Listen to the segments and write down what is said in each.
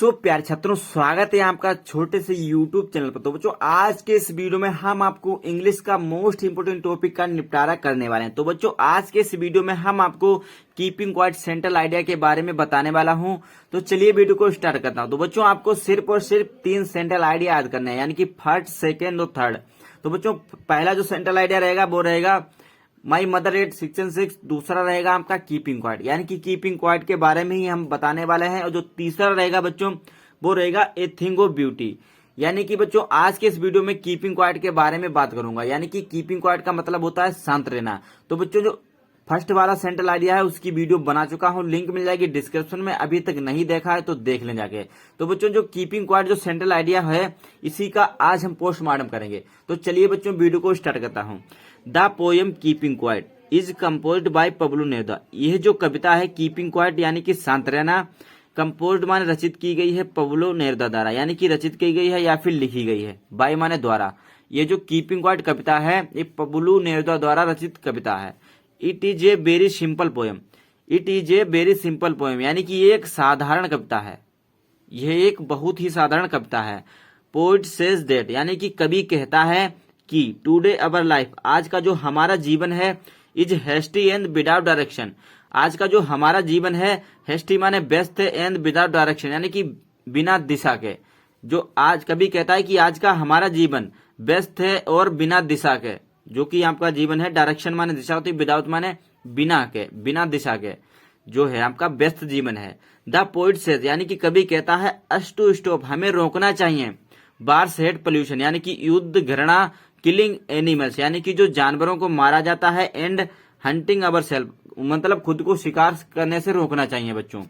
सो प्यारे छात्रों, स्वागत है आपका छोटे से YouTube चैनल पर। तो बच्चों, आज के इस वीडियो में हम आपको इंग्लिश का मोस्ट इंपोर्टेंट टॉपिक का निपटारा करने वाले हैं। तो बच्चों, आज के इस वीडियो में हम आपको कीपिंग क्वाइट सेंट्रल आइडिया के बारे में बताने वाला हूं। तो चलिए वीडियो को स्टार्ट करता हूं। तो बच्चों, आपको सिर्फ और सिर्फ 3 सेंट्रल आइडिया याद करने हैं, यानी कि फर्स्ट, सेकेंड और थर्ड। तो बच्चों, पहला जो सेंट्रल आइडिया रहेगा वो रहेगा माई मदर एट सेक्शन 6। दूसरा रहेगा आपका कीपिंग क्वाइट, यानी कि कीपिंग क्वाइट के बारे में ही हम बताने वाले हैं। और जो तीसरा रहेगा बच्चों, वो रहेगा ए थिंग ऑफ ब्यूटी। यानी कि बच्चों, आज के इस वीडियो में कीपिंग क्वाइट के बारे में बात करूंगा। यानी कि कीपिंग क्वाइट का मतलब होता है शांत रहना। तो बच्चों, जो फर्स्ट वाला सेंट्रल आइडिया है उसकी वीडियो बना चुका हूं, लिंक मिल जाएगी डिस्क्रिप्शन में। अभी तक नहीं देखा है तो देख लें जाके। तो बच्चों, जो कीपिंग क्वाइट जो सेंट्रल आइडिया है, इसी का आज हम पोस्टमार्टम करेंगे। तो चलिए बच्चों, वीडियो को स्टार्ट करता हूं। The poem keeping quiet is composed bye Pablo Neruda. यह जो कविता है कीपिंग क्वाइट यानी कि शांत रहना, कंपोज्ड माने रचित की गई है पब्लो नेरुदा द्वारा, यानी कि रचित की गई है या फिर लिखी गई है। बाय माने द्वारा। ये जो कीपिंग क्वाइट कविता है ये पब्लो नेरुदा द्वारा रचित कविता है। It is a very simple poem. It is a very simple poem, यानी कि ये एक साधारण कविता है। यह एक बहुत ही साधारण कविता है। पोइट सेज दैट, यानी कि कवि कहता है कि टुडे अवर लाइफ, आज का जो हमारा जीवन है, is hasty and without direction. आज का जो हमारा जीवन है, हेस्टी माने व्यस्त है, एंड विदाउट डायरेक्शन यानी कि बिना दिशा के। जो आज कवि कहता है कि आज का हमारा जीवन व्यस्त है और बिना दिशा के, जो कि आपका जीवन है, डायरेक्शन माने दिशा होती है, विदाउट माने बिना के, बिना दिशा के, जो है आपका व्यस्त जीवन है। द पोइट सेज, यानी कि कवि कहता है अस टू स्टॉप, हमें रोकना चाहिए। बार्स हेड पोल्यूशन, यानी कि युद्ध, घृणा, किलिंग एनिमल्स, यानी कि जो जानवरों को मारा जाता है, एंड हंटिंग अवर सेल्फ, मतलब खुद को शिकार करने से रोकना चाहिए बच्चों।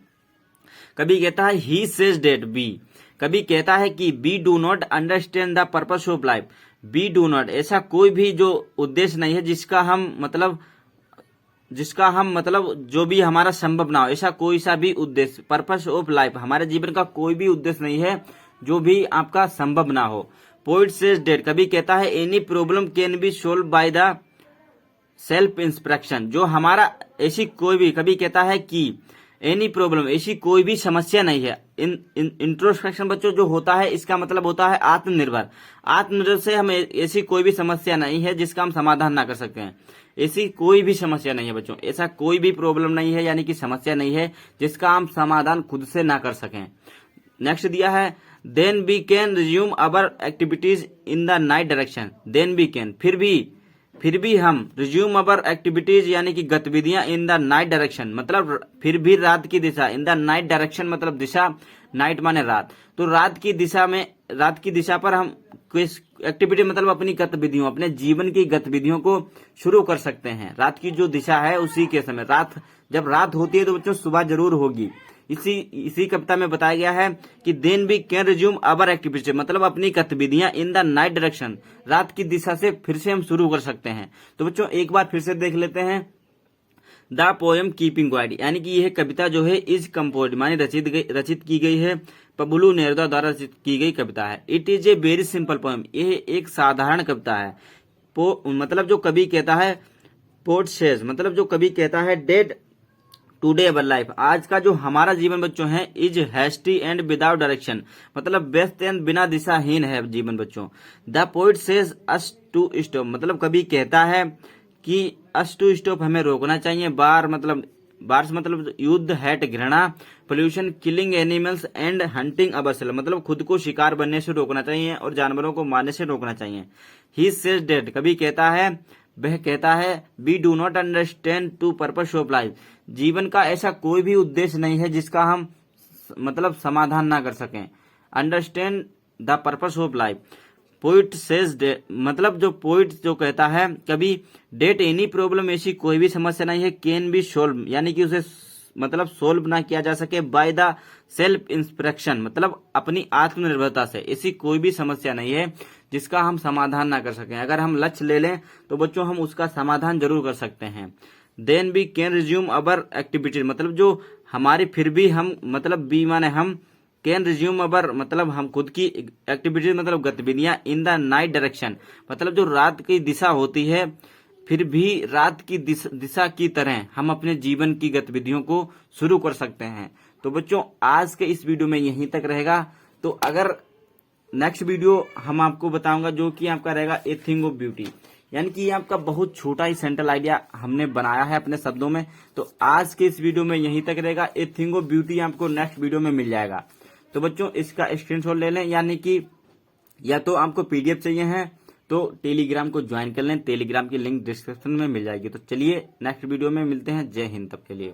कभी कहता है ही सेज डेट बी, कभी कहता है कि we do not understand the purpose of life. We do not, ऐसा कोई भी जो उद्देश्य नहीं है जिसका हम मतलब जो भी हमारा संभव ना हो, ऐसा कोई सा भी उद्देश्य, पर्पस ऑफ लाइफ, हमारे जीवन का कोई भी उद्देश्य नहीं है जो भी आपका संभव ना हो। पोइट सेज डेट, कभी कहता है any problem can be solve by the self inspection. जो हमारा ऐसी कोई भी, कभी कहता है कि एनी प्रॉब्लम, ऐसी कोई भी समस्या नहीं है। इंट्रोस्पेक्शन बच्चों जो होता है, इसका मतलब होता है आत्मनिर्भर। आत्मनिर्भर से हमें ऐसी कोई भी समस्या नहीं है जिसका हम समाधान ना कर सकते हैं। ऐसी कोई भी समस्या नहीं है बच्चों, ऐसा कोई भी प्रॉब्लम नहीं है, यानी कि समस्या नहीं है जिसका हम समाधान खुद से ना कर सकें। नेक्स्ट दिया है then we can resume our activities in the right direction. Then we can, फिर भी हम रिज्यूम अवर एक्टिविटीज, यानी कि गतिविधियां, इन द नाइट डायरेक्शन, मतलब फिर भी रात की दिशा। इन द नाइट डायरेक्शन मतलब दिशा, नाइट माने रात। तो रात की दिशा पर हम एक्टिविटी मतलब अपनी गतिविधियों, अपने जीवन की गतिविधियों को शुरू कर सकते हैं। रात की जो दिशा है उसी के समय, जब रात होती है तो बच्चों सुबह जरूर होगी। इसी कविता में बताया गया है कि then we can resume our activity, मतलब अपनी गतिविधियां इन द नाइट डायरेक्शन, रात की दिशा से फिर से हम शुरू कर सकते हैं। तो बच्चों, एक बार फिर से देख लेते हैं। द पोएम कीपिंग क्वाइट, यानी कि यह कविता जो है इज कंपोज्ड माने रचित की गई है, पब्लो नेरुदा द्वारा रचित की गई कविता है। It is a very simple poem, यह एक साधारण कविता है। मतलब जो कवि कहता है, पोट सेज, मतलब जो कवि कहता है डेड टुडे अवर लाइफ, आज का जो हमारा जीवन बच्चों है, is hasty and without direction, मतलब व्यस्त एंड बिना दिशाहीन है जीवन बच्चों। The poet says us to stop, मतलब कभी कहता है कि अस टू स्टॉप, हमें रोकना चाहिए। बार्स मतलब युद्ध, हैट घृणा, pollution, killing animals and hunting our self, मतलब खुद को शिकार बनने से रोकना चाहिए और जानवरों को मारने से रोकना चाहिए। ही सेज डेट, कभी कहता है, वह कहता है we do not understand the purpose of life, जीवन का ऐसा कोई भी उद्देश्य नहीं है जिसका हम मतलब समाधान ना कर सकें। Understand the purpose of life. Poet says, मतलब जो पोइट जो कहता है कभी डेट एनी प्रॉब्लम, ऐसी कोई भी समस्या नहीं है, कैन बी सोल्व, यानी कि उसे मतलब सोल्व ना किया जा सके, बाय द सेल्फ इंस्पेक्शन, मतलब अपनी आत्मनिर्भरता से, ऐसी कोई भी समस्या नहीं है जिसका हम समाधान ना कर सकें। अगर हम लक्ष्य ले लें तो बच्चों हम उसका समाधान जरूर कर सकते हैं। Then we can resume our activities, मतलब जो हमारी फिर भी हम, मतलब बी माने हम, कैन रिज्यूम अवर मतलब हम खुद की एक्टिविटीज मतलब गतिविधियां, इन द नाइट डायरेक्शन, मतलब जो रात की दिशा होती है, फिर भी रात की दिशा की तरह हम अपने जीवन की गतिविधियों को शुरू कर सकते हैं। तो बच्चों आज के इस वीडियो में यहीं तक रहेगा। तो अगर नेक्स्ट वीडियो हम आपको बताऊंगा जो कि आपका रहेगा ए थिंग ऑफ ब्यूटी, यानी कि ये आपका बहुत छोटा ही सेंट्रल आइडिया हमने बनाया है अपने शब्दों में। तो आज के इस वीडियो में यहीं तक रहेगा। ए थिंग ऑफ ब्यूटी आपको नेक्स्ट वीडियो में मिल जाएगा। तो बच्चों इसका स्क्रीनशॉट ले लें, यानी कि या तो आपको पीडीएफ चाहिए है तो टेलीग्राम को ज्वाइन कर लें, टेलीग्राम की लिंक डिस्क्रिप्शन में मिल जाएगी। तो चलिए नेक्स्ट वीडियो में मिलते हैं। जय हिंद तब के लिए।